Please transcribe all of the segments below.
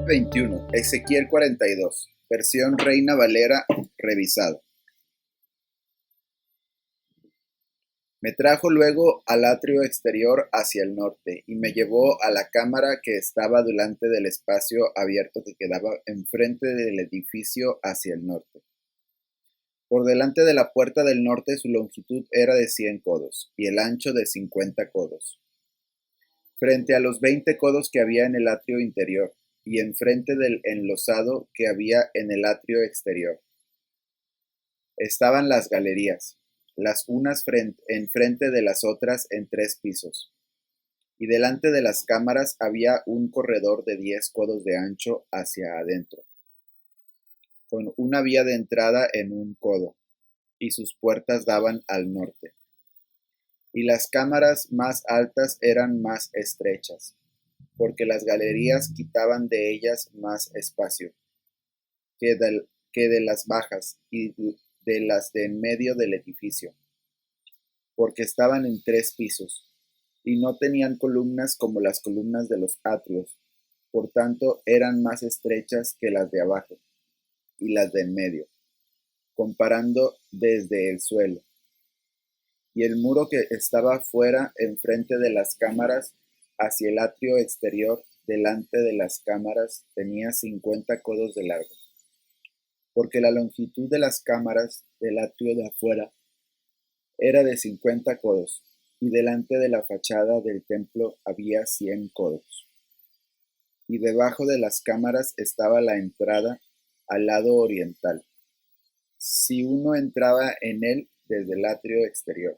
21. Ezequiel 42. Versión Reina Valera revisado. Me trajo luego al atrio exterior hacia el norte, y me llevó a la cámara que estaba delante del espacio abierto que quedaba enfrente del edificio hacia el norte. Por delante de la puerta del norte su longitud era de 100 codos, y el ancho de 50 codos. Frente a los 20 codos que había en el atrio interior, y enfrente del enlosado que había en el atrio exterior, estaban las galerías, las unas enfrente de las otras en 3 pisos. Y delante de las cámaras había un corredor de 10 codos de ancho hacia adentro, con una vía de entrada en un codo, y sus puertas daban al norte. Y las cámaras más altas eran más estrechas, porque las galerías quitaban de ellas más espacio que de las bajas y de las de en medio del edificio, porque estaban en 3 pisos, y no tenían columnas como las columnas de los atrios, por tanto eran más estrechas que las de abajo y las de en medio, comparando desde el suelo. Y el muro que estaba fuera enfrente de las cámaras hacia el atrio exterior delante de las cámaras tenía 50 codos de largo, porque la longitud de las cámaras del atrio de afuera era de 50 codos, y delante de la fachada del templo había 100 codos. Y debajo de las cámaras estaba la entrada al lado oriental, si uno entraba en él desde el atrio exterior,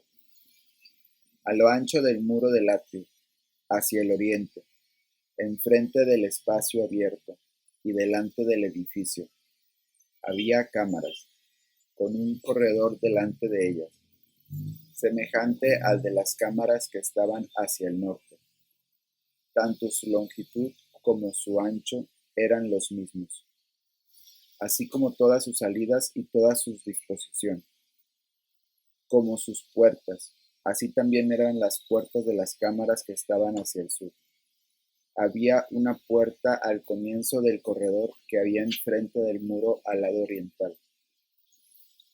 a lo ancho del muro del atrio, hacia el oriente, enfrente del espacio abierto y delante del edificio. Había cámaras, con un corredor delante de ellas, semejante al de las cámaras que estaban hacia el norte. Tanto su longitud como su ancho eran los mismos, así como todas sus salidas y toda su disposición, como sus puertas. Así también eran las puertas de las cámaras que estaban hacia el sur. Había una puerta al comienzo del corredor que había enfrente del muro al lado oriental,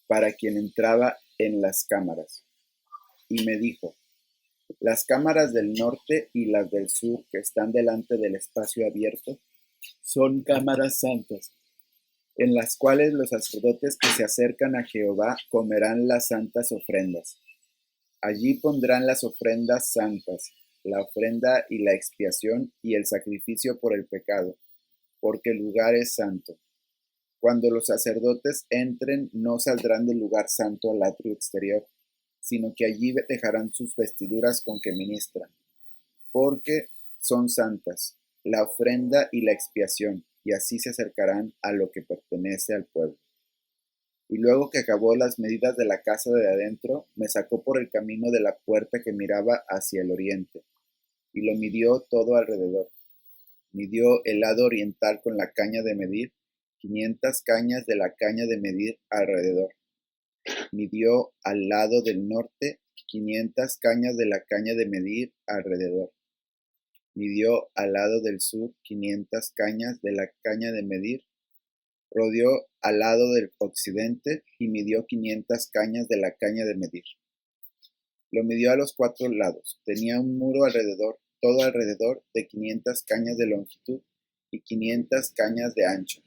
para quien entraba en las cámaras. Y me dijo: las cámaras del norte y las del sur que están delante del espacio abierto son cámaras santas, en las cuales los sacerdotes que se acercan a Jehová comerán las santas ofrendas. Allí pondrán las ofrendas santas, la ofrenda y la expiación y el sacrificio por el pecado, porque el lugar es santo. Cuando los sacerdotes entren, no saldrán del lugar santo al atrio exterior, sino que allí dejarán sus vestiduras con que ministran, porque son santas, la ofrenda y la expiación, y así se acercarán a lo que pertenece al pueblo. Y luego que acabó las medidas de la casa de adentro, me sacó por el camino de la puerta que miraba hacia el oriente, y lo midió todo alrededor. Midió el lado oriental con la caña de medir, 500 cañas de la caña de medir alrededor. Midió al lado del norte 500 cañas de la caña de medir alrededor. Midió al lado del sur 500 cañas de la caña de medir. Rodeó al lado del occidente y midió 500 cañas de la caña de medir. Lo midió a los 4 lados. Tenía un muro alrededor, todo alrededor, de 500 cañas de longitud y 500 cañas de ancho,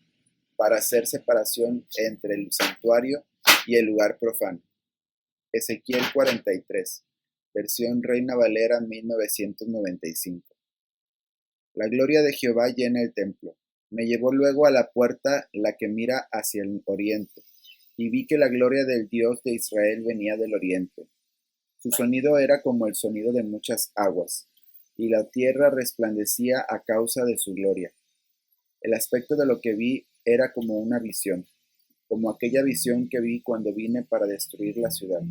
para hacer separación entre el santuario y el lugar profano. Ezequiel 43, versión Reina Valera 1995. La gloria de Jehová llena el templo. Me llevó luego a la puerta, la que mira hacia el oriente, y vi que la gloria del Dios de Israel venía del oriente. Su sonido era como el sonido de muchas aguas, y la tierra resplandecía a causa de su gloria. El aspecto de lo que vi era como una visión, como aquella visión que vi cuando vine para destruir la ciudad.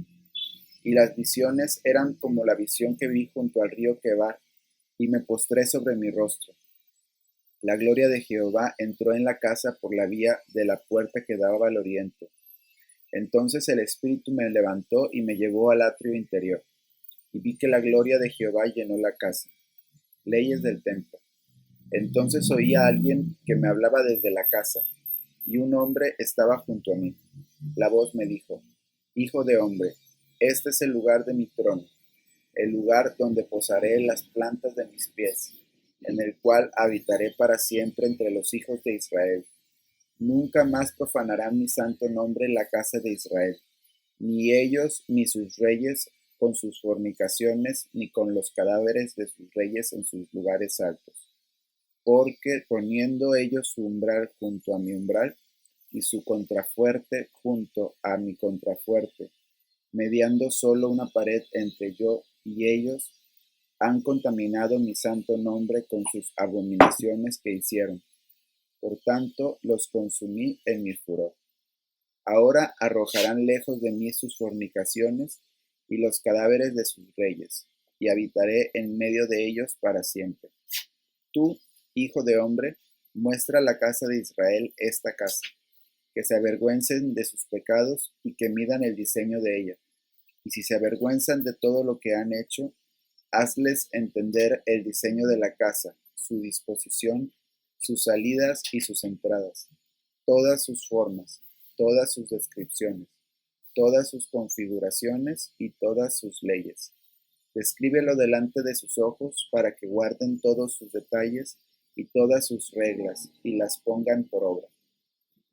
Y las visiones eran como la visión que vi junto al río Quebar, y me postré sobre mi rostro. La gloria de Jehová entró en la casa por la vía de la puerta que daba al oriente. Entonces el Espíritu me levantó y me llevó al atrio interior, y vi que la gloria de Jehová llenó la casa. Leyes del templo. Entonces oí a alguien que me hablaba desde la casa, y un hombre estaba junto a mí. La voz me dijo: Hijo de hombre, este es el lugar de mi trono, el lugar donde posaré las plantas de mis pies, en el cual habitaré para siempre entre los hijos de Israel. Nunca más profanarán mi santo nombre en la casa de Israel, ni ellos ni sus reyes con sus fornicaciones, ni con los cadáveres de sus reyes en sus lugares altos. Porque poniendo ellos su umbral junto a mi umbral, y su contrafuerte junto a mi contrafuerte, mediando solo una pared entre yo y ellos, han contaminado mi santo nombre con sus abominaciones que hicieron. Por tanto, los consumí en mi furor. Ahora arrojarán lejos de mí sus fornicaciones y los cadáveres de sus reyes, y habitaré en medio de ellos para siempre. Tú, hijo de hombre, muestra a la casa de Israel esta casa, que se avergüencen de sus pecados y que midan el diseño de ella. Y si se avergüenzan de todo lo que han hecho, hazles entender el diseño de la casa, su disposición, sus salidas y sus entradas, todas sus formas, todas sus descripciones, todas sus configuraciones y todas sus leyes. Descríbelo delante de sus ojos para que guarden todos sus detalles y todas sus reglas y las pongan por obra.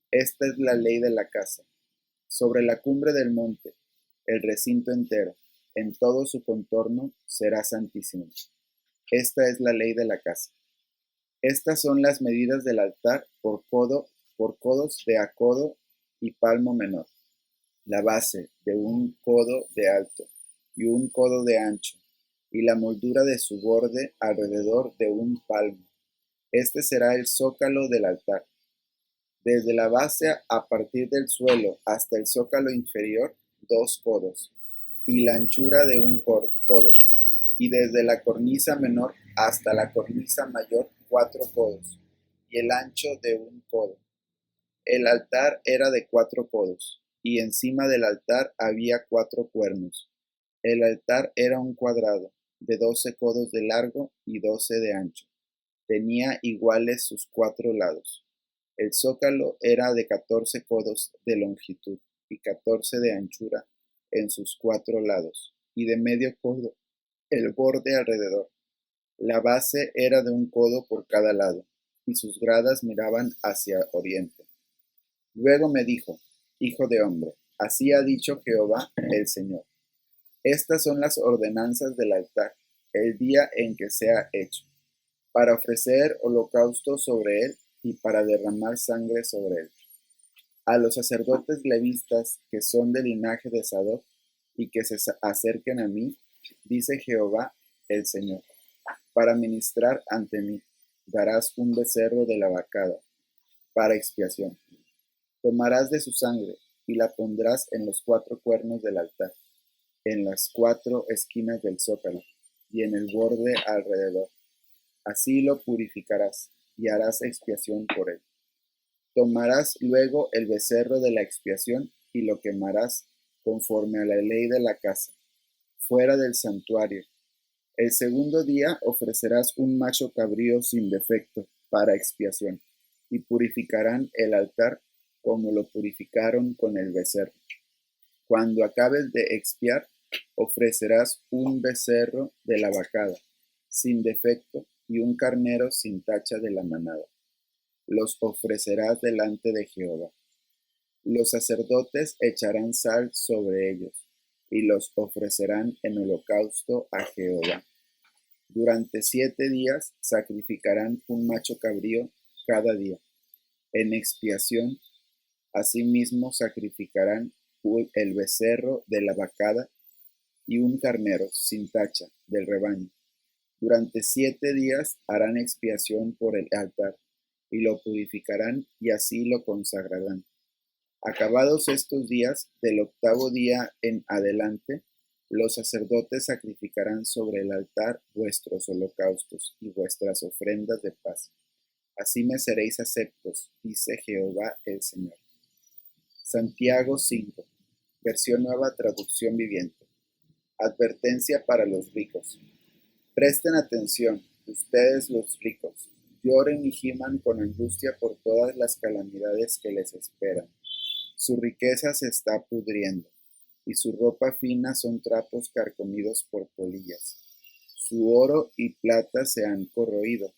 Esta es la ley de la casa. Sobre la cumbre del monte, el recinto entero, en todo su contorno, será santísimo. Esta es la ley de la casa. Estas son las medidas del altar por codos de a codo y palmo menor. La base de un codo de alto y un codo de ancho, y la moldura de su borde alrededor de un palmo. Este será el zócalo del altar. Desde la base a partir del suelo hasta el zócalo inferior, 2 codos, y la anchura de un codo, y desde la cornisa menor hasta la cornisa mayor, 4 codos, y el ancho de un codo. El altar era de 4 codos, y encima del altar había 4 cuernos. El altar era un cuadrado, de 12 codos de largo y 12 de ancho. Tenía iguales sus 4 lados. El zócalo era de 14 codos de longitud y 14 de anchura en sus 4 lados, y de medio codo el borde alrededor. La base era de un codo por cada lado, y sus gradas miraban hacia oriente. Luego me dijo: Hijo de hombre, así ha dicho Jehová el Señor. Estas son las ordenanzas del altar, el día en que sea hecho, para ofrecer holocausto sobre él y para derramar sangre sobre él. A los sacerdotes levitas que son del linaje de Sadoc y que se acerquen a mí, dice Jehová el Señor, para ministrar ante mí, darás un becerro de la vacada para expiación. Tomarás de su sangre y la pondrás en los 4 cuernos del altar, en las 4 esquinas del zócalo y en el borde alrededor. Así lo purificarás y harás expiación por él. Tomarás luego el becerro de la expiación y lo quemarás conforme a la ley de la casa, fuera del santuario. El segundo día ofrecerás un macho cabrío sin defecto para expiación, y purificarán el altar como lo purificaron con el becerro. Cuando acabes de expiar, ofrecerás un becerro de la vacada, sin defecto, y un carnero sin tacha de la manada. Los ofrecerás delante de Jehová. Los sacerdotes echarán sal sobre ellos, y los ofrecerán en holocausto a Jehová. Durante 7 días sacrificarán un macho cabrío cada día. En expiación, asimismo sacrificarán el becerro de la vacada y un carnero sin tacha del rebaño. Durante 7 días harán expiación por el altar, y lo purificarán y así lo consagrarán. Acabados estos días, del 8º día en adelante, los sacerdotes sacrificarán sobre el altar vuestros holocaustos y vuestras ofrendas de paz. Así me seréis aceptos, dice Jehová el Señor. Santiago 5, versión nueva traducción viviente. Advertencia para los ricos. Presten atención, ustedes los ricos. Lloren y giman con angustia por todas las calamidades que les esperan. Su riqueza se está pudriendo, y su ropa fina son trapos carcomidos por polillas. Su oro y plata se han corroído.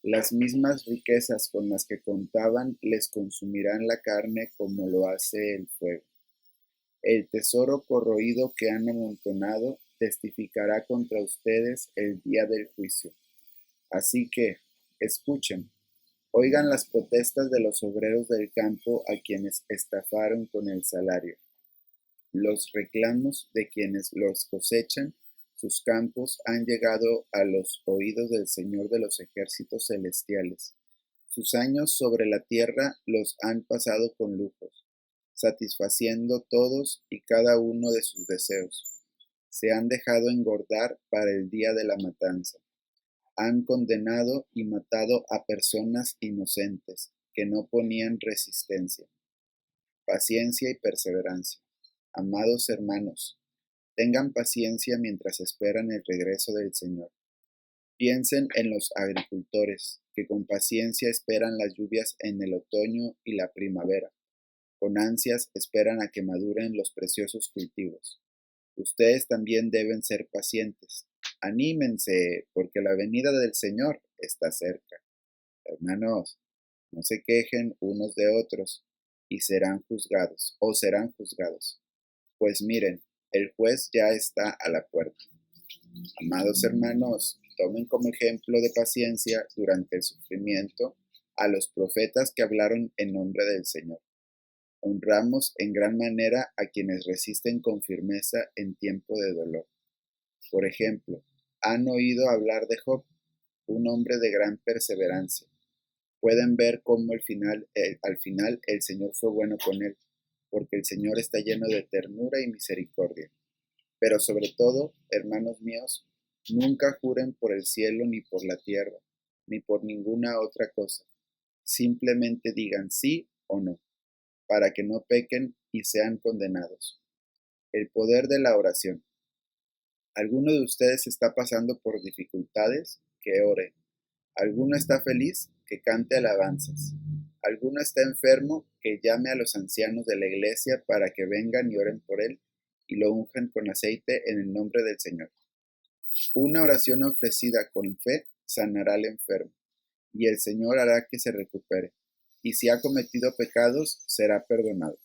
Las mismas riquezas con las que contaban les consumirán la carne como lo hace el fuego. El tesoro corroído que han amontonado testificará contra ustedes el día del juicio. Así que, escuchen, oigan las protestas de los obreros del campo a quienes estafaron con el salario, los reclamos de quienes los cosechan. Sus campos han llegado a los oídos del Señor de los ejércitos celestiales. Sus años sobre la tierra los han pasado con lujos, satisfaciendo todos y cada uno de sus deseos. Se han dejado engordar para el día de la matanza. Han condenado y matado a personas inocentes que no ponían resistencia. Paciencia y perseverancia. Amados hermanos, tengan paciencia mientras esperan el regreso del Señor. Piensen en los agricultores, que con paciencia esperan las lluvias en el otoño y la primavera. Con ansias esperan a que maduren los preciosos cultivos. Ustedes también deben ser pacientes. Anímense, porque la venida del Señor está cerca. Hermanos, no se quejen unos de otros y serán juzgados. Pues miren, el juez ya está a la puerta. Amados hermanos, tomen como ejemplo de paciencia durante el sufrimiento a los profetas que hablaron en nombre del Señor. Honramos en gran manera a quienes resisten con firmeza en tiempo de dolor. Por ejemplo, han oído hablar de Job, un hombre de gran perseverancia. Pueden ver cómo al final el Señor fue bueno con él, porque el Señor está lleno de ternura y misericordia. Pero sobre todo, hermanos míos, nunca juren por el cielo ni por la tierra, ni por ninguna otra cosa. Simplemente digan sí o no, para que no pequen y sean condenados. El poder de la oración. ¿Alguno de ustedes está pasando por dificultades? Que ore. ¿Alguno está feliz? Que cante alabanzas. ¿Alguno está enfermo? Que llame a los ancianos de la iglesia para que vengan y oren por él y lo unjan con aceite en el nombre del Señor. Una oración ofrecida con fe sanará al enfermo, y el Señor hará que se recupere, y si ha cometido pecados, será perdonado.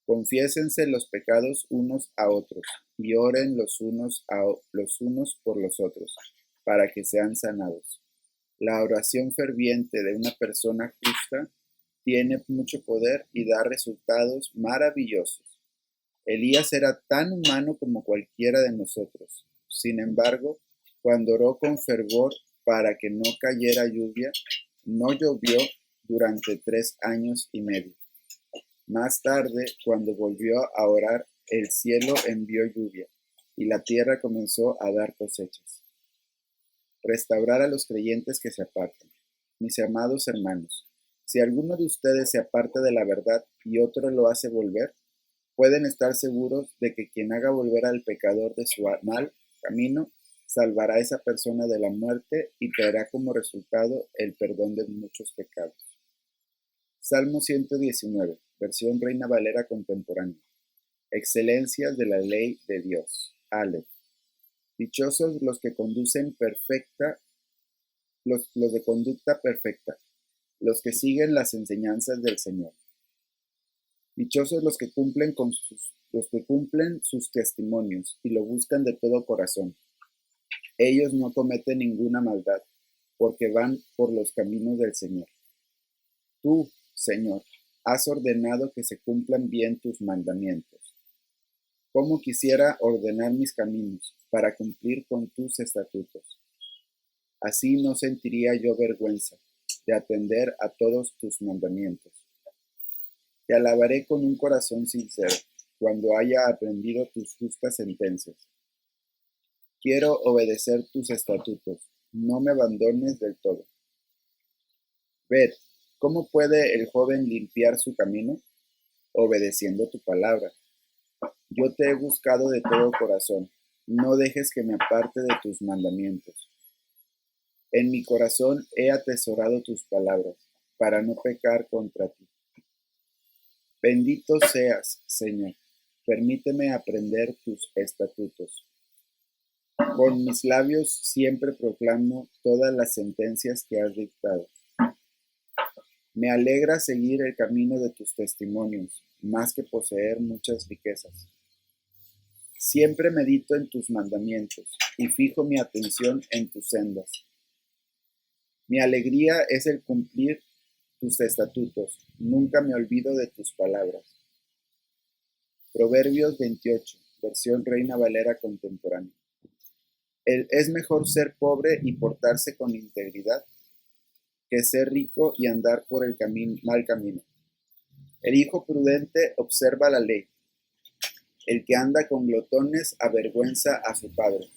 Confiésense los pecados unos a otros, y oren los unos por los otros, para que sean sanados. La oración ferviente de una persona justa tiene mucho poder y da resultados maravillosos. Elías era tan humano como cualquiera de nosotros. Sin embargo, cuando oró con fervor para que no cayera lluvia, no llovió durante 3 años y medio. Más tarde, cuando volvió a orar, el cielo envió lluvia, y la tierra comenzó a dar cosechas. Restaurar a los creyentes que se apartan. Mis amados hermanos, si alguno de ustedes se aparta de la verdad y otro lo hace volver, pueden estar seguros de que quien haga volver al pecador de su mal camino, salvará a esa persona de la muerte y traerá como resultado el perdón de muchos pecados. Salmo 119, versión Reina Valera contemporánea. Excelencias de la ley de Dios. Aleph. Dichosos los que conducen perfecta, los de conducta perfecta, los que siguen las enseñanzas del Señor. Dichosos los que cumplen sus testimonios y lo buscan de todo corazón. Ellos no cometen ninguna maldad, porque van por los caminos del Señor. Tú, Señor, has ordenado que se cumplan bien tus mandamientos. Cómo quisiera ordenar mis caminos para cumplir con tus estatutos. Así no sentiría yo vergüenza de atender a todos tus mandamientos. Te alabaré con un corazón sincero cuando haya aprendido tus justas sentencias. Quiero obedecer tus estatutos, no me abandones del todo. Ved, ¿cómo puede el joven limpiar su camino? Obedeciendo tu palabra. Yo te he buscado de todo corazón, no dejes que me aparte de tus mandamientos. En mi corazón he atesorado tus palabras, para no pecar contra ti. Bendito seas, Señor. Permíteme aprender tus estatutos. Con mis labios siempre proclamo todas las sentencias que has dictado. Me alegra seguir el camino de tus testimonios, más que poseer muchas riquezas. Siempre medito en tus mandamientos y fijo mi atención en tus sendas. Mi alegría es el cumplir tus estatutos, nunca me olvido de tus palabras. Proverbios 28, versión Reina Valera contemporánea. Es mejor ser pobre y portarse con integridad que ser rico y andar por el mal camino. El hijo prudente observa la ley. El que anda con glotones avergüenza a su padre.